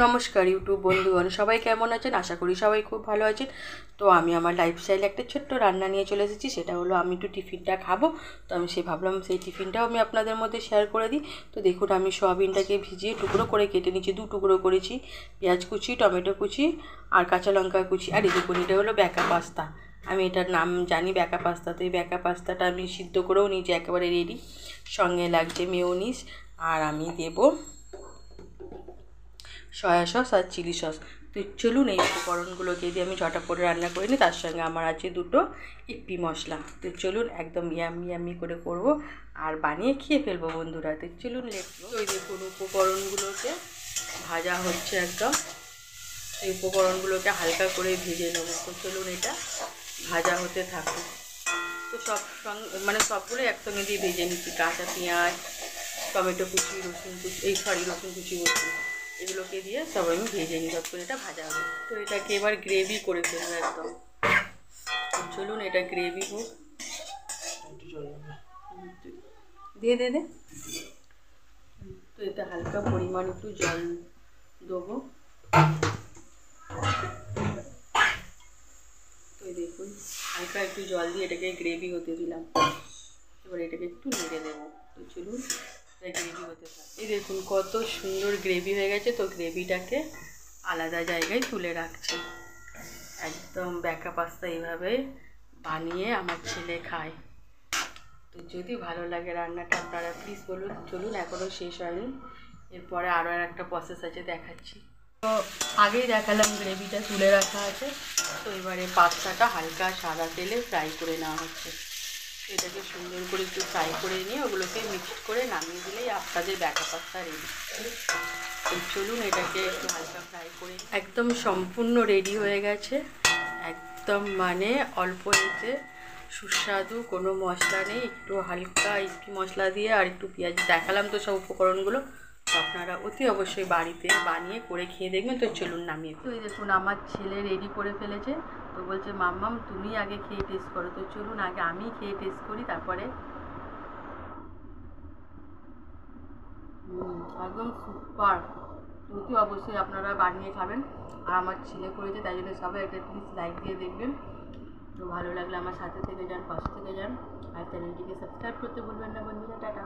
নমস্কার ইউটিউব বন্ধুগণ, সবাই কেমন আছেন? আশা করি সবাই খুব ভালো আছেন। তো আমি আমার লাইফস্টাইলে একটা ছোট্ট রান্না নিয়ে চলে এসেছি। সেটা হলো আমি একটু টিফিনটা খাবো, তো আমি ভাবলাম সেই টিফিনটাও আমি আপনাদের মধ্যে শেয়ার করে দিই। তো দেখুন, আমি সয়াবিনটাকে ভিজিয়ে টুকরো করে কেটে নিচ্ছি, 2 টুকরো করেছি। পেঁয়াজ কুচি, টমেটো কুচি আর কাঁচা লঙ্কা কুচি। আর এই দেখুন, এটা হলো ব্যাকা পাস্তা। আমি এটার নাম জানি ব্যাকা পাস্তা। তো এই ব্যাকা পাস্তাটা আমি সিদ্ধ করেও নিয়েছি, একেবারে রেডি। সঙ্গে লাগছে মেয়োনিজ, আর আমি দেবো সয়া সস আর চিলি সস। তো চলুন এই উপকরণগুলোকে দিয়ে আমি ঝটাপট রান্না করে নিই। তার সঙ্গে আমার আছে 2টো ইপি মশলা। তো চলুন একদম ইয়ামি করে করব আর বানিয়ে খেয়ে ফেলবো বন্ধুরা। তো চলুন ওই দেখুন, উপকরণগুলোকে ভাজা হচ্ছে একদম। এই উপকরণগুলোকে হালকা করে ভেজে নেবো। তো চলুন এটা ভাজা হতে থাকুক। তো সবগুলো একসঙ্গে দিয়ে ভেজে নিচ্ছি। কাঁচা পেঁয়াজ, টমেটো কুচি, রসুন কুচি, রসুন কুচি বলছি, এগুলোকে দিয়ে সব আমি ভেজে নিই। যতক্ষণ এটা ভাজা হবে, তো এটাকে এবার গ্রেভি করে ফেলবো একদম। চলুন এটা গ্রেভি হোক। দে তো এটা হালকা পরিমাণ একটু জল দেবো। তো দেখুন, হালকা একটু জল দিয়ে এটাকে গ্রেভি হতে দিলাম। এবার এটাকে একটু নেড়ে দেবো। তো চলুন গ্রেভি হতে থাকে। এই দেখুন কত সুন্দর গ্রেভি হয়ে গেছে। তো গ্রেভিটাকে আলাদা জায়গায় তুলে রাখছি। একদম ব্যাকা পাস্তা এইভাবে বানিয়ে আমার ছেলে খায়। তো যদি ভালো লাগে রান্নাটা আপনারা প্লিজ বলুন। চলুন, এখনও শেষ হয়নি, এরপরে আরও একটা প্রসেস আছে, দেখাচ্ছি। তো আগেই দেখালাম গ্রেভিটা তুলে রাখা আছে। তো এবারে পাস্তাটা হালকা সাদা তেলে ফ্রাই করে নেওয়া হচ্ছে। এটাকে সুন্দর করে একটু ফ্রাই করে নিয়ে ওগুলোকে মিক্সড করে নামিয়ে দিলেই আপনাদের ব্যাকা পাস্তা রেডি। তো চলুন এটাকে একটু হালকা ফ্রাই করে একদম সম্পূর্ণ রেডি হয়ে গেছে। একদম অল্প এতে সুস্বাদু, কোনো মশলা নেই, একটু হালকা ইপি মশলা দিয়ে আর একটু পেঁয়াজ। দেখালাম তো সব উপকরণগুলো। তো আপনারা অতি অবশ্যই বাড়িতে বানিয়ে করে খেয়ে দেখবেন। তো চলুন নামিয়ে। তো এই দেখুন, আমার ছেলে রেডি করে ফেলেছে। তো বলছে মাম্মাম তুমি আগে খেয়ে টেস্ট করো। তো চলুন আগে আমি খেয়ে টেস্ট করি, তারপরে। একদম সুপার। অতি অবশ্যই আপনারা বানিয়ে খাবেন। আর আমার ছেলে করেছে, তাই জন্য সবাই একটা প্লিজ লাইক দিয়ে দেখবেন। তো ভালো লাগলে আমার সাথে থেকে যান, পাশে থেকে যান, আর চ্যানেলটিকে সাবস্ক্রাইব করতে ভুলবেন না বন্ধুরা। টাটা।